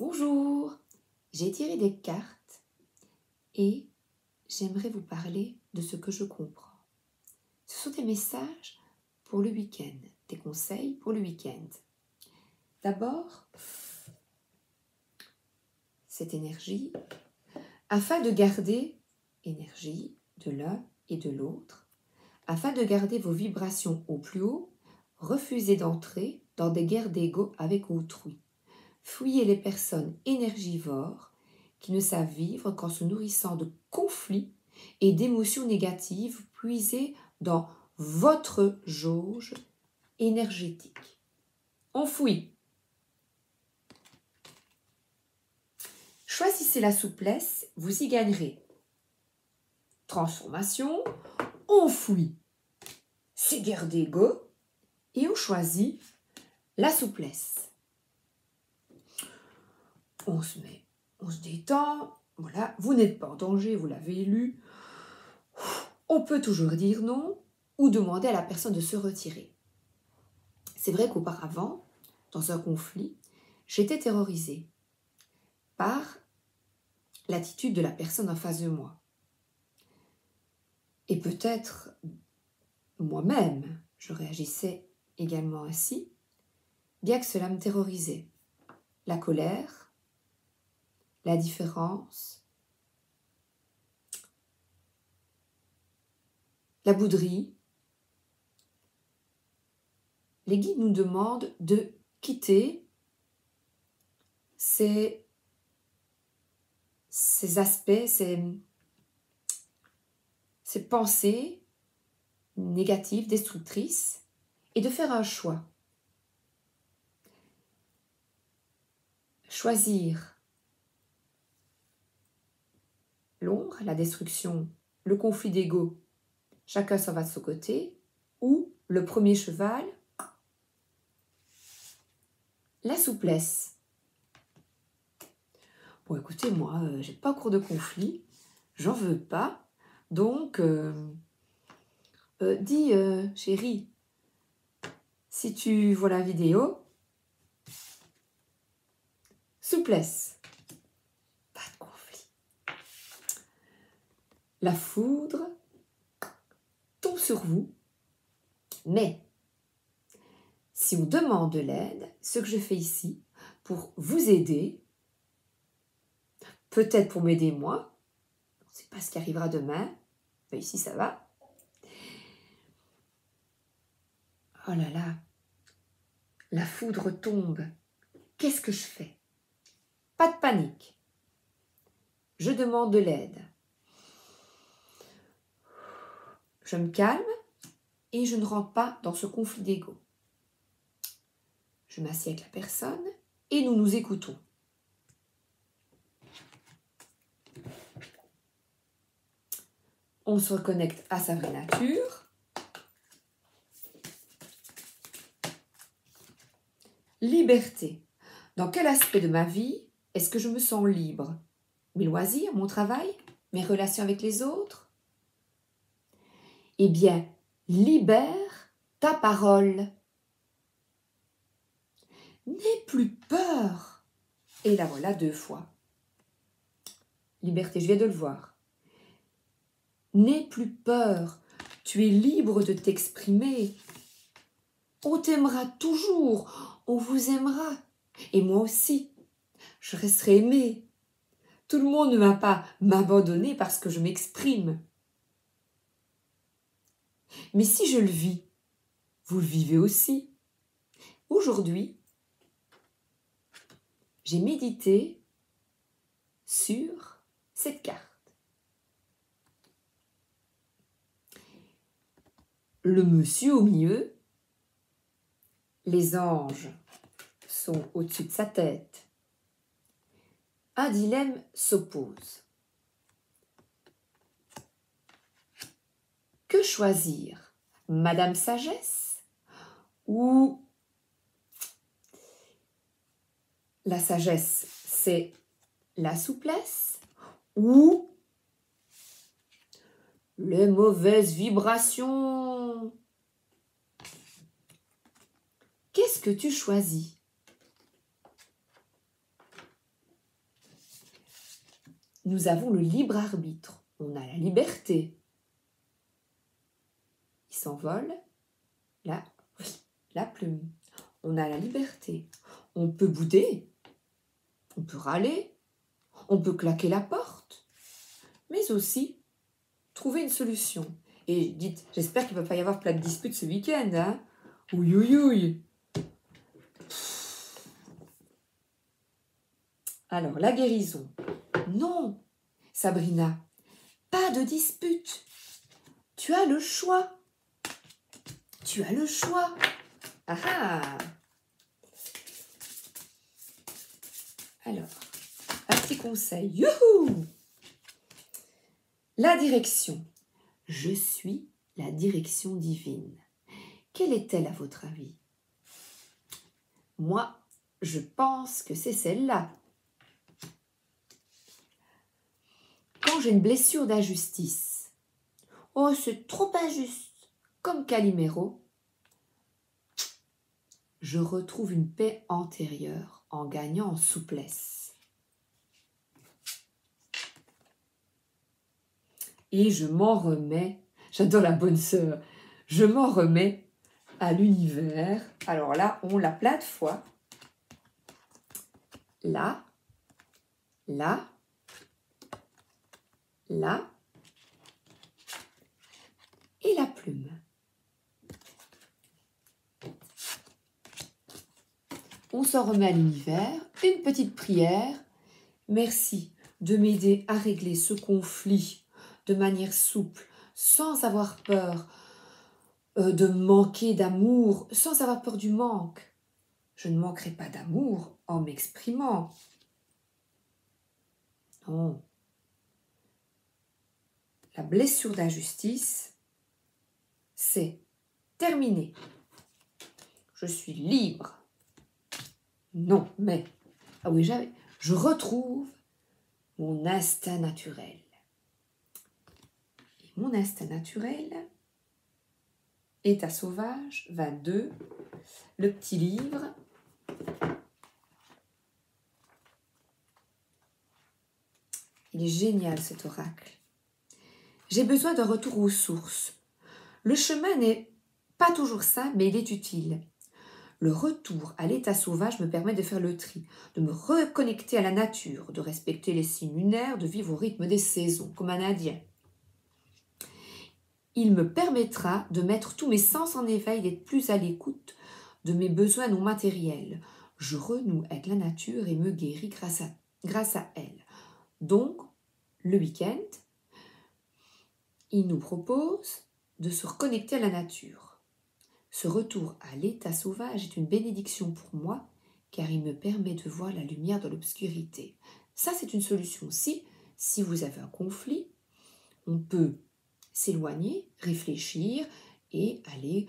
Bonjour, j'ai tiré des cartes et j'aimerais vous parler de ce que je comprends. Ce sont des messages pour le week-end, des conseils pour le week-end. D'abord, cette énergie, afin de garder énergie de l'un et de l'autre, afin de garder vos vibrations au plus haut, refusez d'entrer dans des guerres d'ego avec autrui. Fuyez les personnes énergivores qui ne savent vivre qu'en se nourrissant de conflits et d'émotions négatives puisées dans votre jauge énergétique. On fuit. Choisissez la souplesse, vous y gagnerez. Transformation, on fuit. C'est guerre d'ego et on choisit la souplesse. On se détend, voilà, vous n'êtes pas en danger, vous l'avez lu. On peut toujours dire non ou demander à la personne de se retirer. C'est vrai qu'auparavant, dans un conflit, j'étais terrorisée par l'attitude de la personne en face de moi. Et peut-être moi-même, je réagissais également ainsi, bien que cela me terrorisait. La colère, la différence, la bouderie. Les guides nous demandent de quitter ces aspects, ces pensées négatives, destructrices, et de faire un choix. Choisir l'ombre, la destruction, le conflit d'ego, chacun s'en va de son côté, ou le premier cheval, la souplesse. Bon, écoutez, moi, j'ai pas cours de conflit, j'en veux pas, donc, dis, chérie, si tu vois la vidéo, souplesse, pas de conflit. La foudre tombe sur vous, mais si on demande de l'aide, ce que je fais ici, pour vous aider, peut-être pour m'aider moi, on ne sait pas ce qui arrivera demain, mais ici ça va. Oh là là, la foudre tombe, qu'est-ce que je fais? Pas de panique, je demande de l'aide. Je me calme et je ne rentre pas dans ce conflit d'ego. Je m'assieds avec la personne et nous nous écoutons. On se reconnecte à sa vraie nature. Liberté. Dans quel aspect de ma vie est-ce que je me sens libre? Mes loisirs, mon travail, mes relations avec les autres? Eh bien, libère ta parole. N'aie plus peur. Et la voilà 2 fois. Liberté, je viens de le voir. N'aie plus peur. Tu es libre de t'exprimer. On t'aimera toujours. On vous aimera. Et moi aussi. Je resterai aimée. Tout le monde ne va pas m'abandonner parce que je m'exprime. Mais si je le vis, vous le vivez aussi. Aujourd'hui, j'ai médité sur cette carte. Le monsieur au milieu, les anges sont au-dessus de sa tête. Un dilemme s'oppose. Que choisir? Madame Sagesse ou la sagesse, c'est la souplesse ou les mauvaises vibrations? Qu'est-ce que tu choisis? nous avons le libre arbitre. On a la liberté. Il s'envole. Là, oui, la plume. On a la liberté. On peut bouder. On peut râler. On peut claquer la porte. Mais aussi trouver une solution. Et dites, j'espère qu'il ne va pas y avoir plein de disputes ce week-end. Hein? Ouïe, ouïe, ouïe. Alors, la guérison. Non, Sabrina, pas de dispute. Tu as le choix. Tu as le choix. Ah ah. Alors, un petit conseil. Youhou! La direction. Je suis la direction divine. Quelle est-elle à votre avis? Moi, je pense que c'est celle-là. Quand j'ai une blessure d'injustice, oh c'est trop injuste, comme Calimero, je retrouve une paix antérieure en gagnant en souplesse. Et je m'en remets, j'adore la bonne sœur, je m'en remets à l'univers. Alors là, on l'a plein de fois. Là, là, là, et la plume. On s'en remet à l'univers, une petite prière. Merci de m'aider à régler ce conflit de manière souple, sans avoir peur de manquer d'amour, sans avoir peur du manque. Je ne manquerai pas d'amour en m'exprimant. Non. La blessure d'injustice, c'est terminé. Je suis libre. Non, mais, ah oui, je retrouve mon instinct naturel. Et mon instinct naturel, État sauvage, 22, le petit livre. Il est génial cet oracle. J'ai besoin d'un retour aux sources. Le chemin n'est pas toujours simple, mais il est utile. Le retour à l'état sauvage me permet de faire le tri, de me reconnecter à la nature, de respecter les signes lunaires, de vivre au rythme des saisons, comme un Indien. Il me permettra de mettre tous mes sens en éveil, d'être plus à l'écoute de mes besoins non matériels. Je renoue avec la nature et me guéris grâce à elle. Donc, le week-end, il nous propose de se reconnecter à la nature. Ce retour à l'état sauvage est une bénédiction pour moi, car il me permet de voir la lumière dans l'obscurité. Ça, c'est une solution. Si vous avez un conflit, on peut s'éloigner, réfléchir et aller,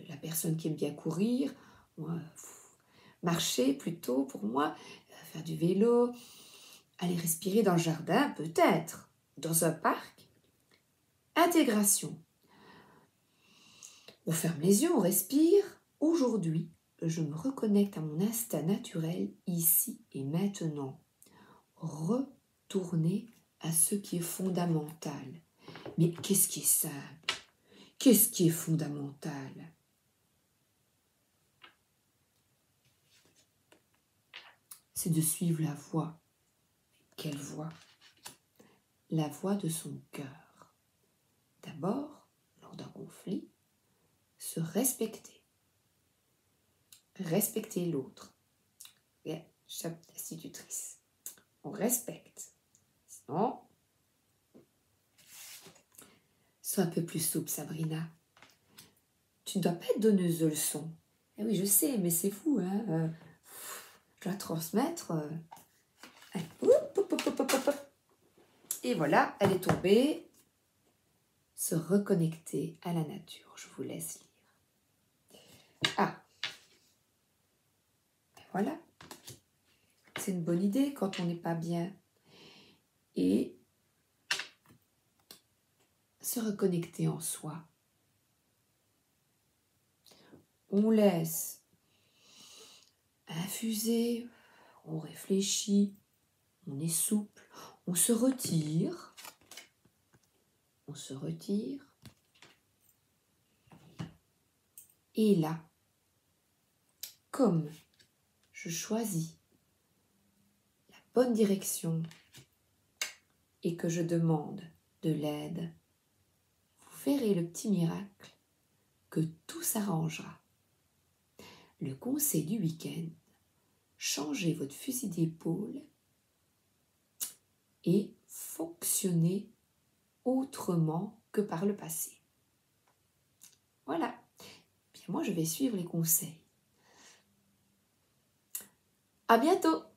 la personne qui aime bien courir, marcher plutôt pour moi, faire du vélo, aller respirer dans le jardin peut-être, dans un parc. Intégration. On ferme les yeux, on respire. Aujourd'hui, je me reconnecte à mon instinct naturel ici et maintenant. Retourner à ce qui est fondamental. Mais qu'est-ce qui est simple? Qu'est-ce qui est fondamental? C'est de suivre la voie. Quelle voie? La voie de son cœur. D'abord, lors d'un conflit, se respecter. Respecter l'autre. Institutrice. On respecte. Sinon, sois un peu plus souple, Sabrina. Tu ne dois pas être donneuse de leçons. Eh oui, je sais, mais c'est fou, hein. Je dois transmettre. Allez, et voilà, elle est tombée. Se reconnecter à la nature. Je vous laisse lire. Ah. Et voilà. C'est une bonne idée quand on n'est pas bien. Et se reconnecter en soi. On laisse infuser, on réfléchit, on est souple, On se retire. On se retire. Et là, comme je choisis la bonne direction et que je demande de l'aide, vous verrez le petit miracle que tout s'arrangera. Le conseil du week-end, changez votre fusil d'épaule et fonctionnez autrement que par le passé. Voilà. Bien, moi, je vais suivre les conseils. À bientôt!